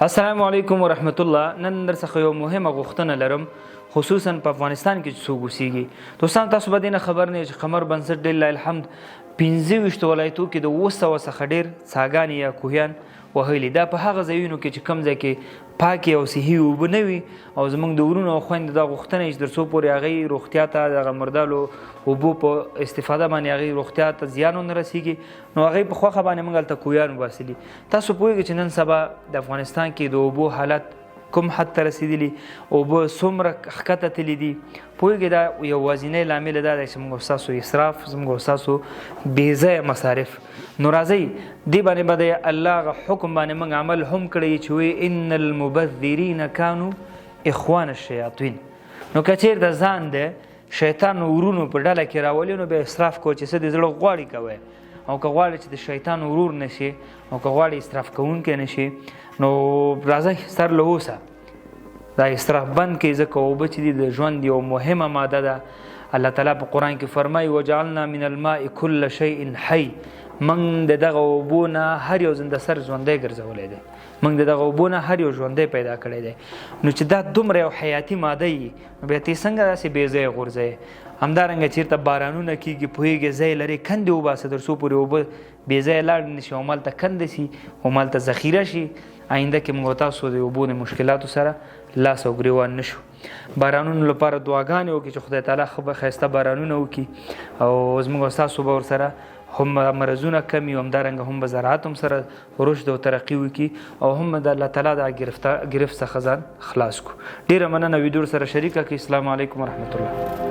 السلام علیکم ورحمت الله. نن در څخه یو مهمه غوښتنه لرم، خصوصا په افغانستان کې چې څوک اوسیږي. دوستان تاسو به دې نه خبر نه یئ چې قمر بنسټ لله الحمد 25 ولایتو کې د 200 څخه ډېر څاګانې یا کوهیان وهلي. دا په هغه ځایونو کې چې کوم ځای کې پاکې او صحي اوبه نه وي او زموږ د ورونو او خویندو دا غوښتنه چې تر څو پورې هغوی روغتیا ته دغه مردالو اوبو په استفاده باندې هغوی روغتیا ته زیان ونه رسېږي، نو هغوی په خوښه باندې موږ هلته کوهیان وباسلي. تاسو پوهېږئ چې نن سبا د افغانستان کې د اوبو حالت کوم حد ته رسېدلي، اوبه څومره ښکته تللي دي. پوهېږئ دا یوازینی لامل دا دی چې موږ او ستاسو اسراف، زموږ او ستاسو بېځایه مصارف. نو راځئ دې باندې به د الله هغه حکم باندې موږ عمل هم کړی چې وایي ان المبذرین کانوا اخوان الشیاطین. نو که چېرته ځان د شیطان ورونو په ډله کې راولي نو بیا اسراف کوه چې څه د زړه غواړي کوئ، او که غواړي چې د شیطان ورور نشي او که غواړي اسراف کوونکی نشي نو راځئ سر له اوسه دا اسراف بند کړئ، ځکه اوبه چې دي د ژوند یو مهمه ماده ده. الله تعالی په قرآن کې فرمایي وجعلنا من الماء كل شیء حی. موږ د دغه اوبو نه هر یو زنده سر ژوندی ګرځولی دی، موږ د دغه اوبو نه هر یو ژوندی پیدا کړی دی. نو چې دا دومره یو حیاتي ماده وي نو بیا تی څنګه داسې بېځایه غورځوې. همدارنګه چېرته بارانونه کېږي پوهېږې ځای لرې کندې وباسه تر څو پورې اوبه بېځایه لاړ نه شي، همالته کنده شي، همالته ذخیره شي. آینده کې موږ تاسو د اوبو د مشکلاتو سره لاس او ګریوان نه شو. بارانونو لپاره دعاګانې وکړي چې خدای تعالی ښایسته بارانونه وکړي او زموږ او ستاسو به ورسره هم مرضونه کم وي، همدارنګه هم به زراعت هم سره رشد او ترقي وکړي او هم د الله تعالی د ګرفت څخه ځان خلاص کړو. ډېره مننه ویډیو سره شریکه کړئ. السلام علیکم ورحمت الله.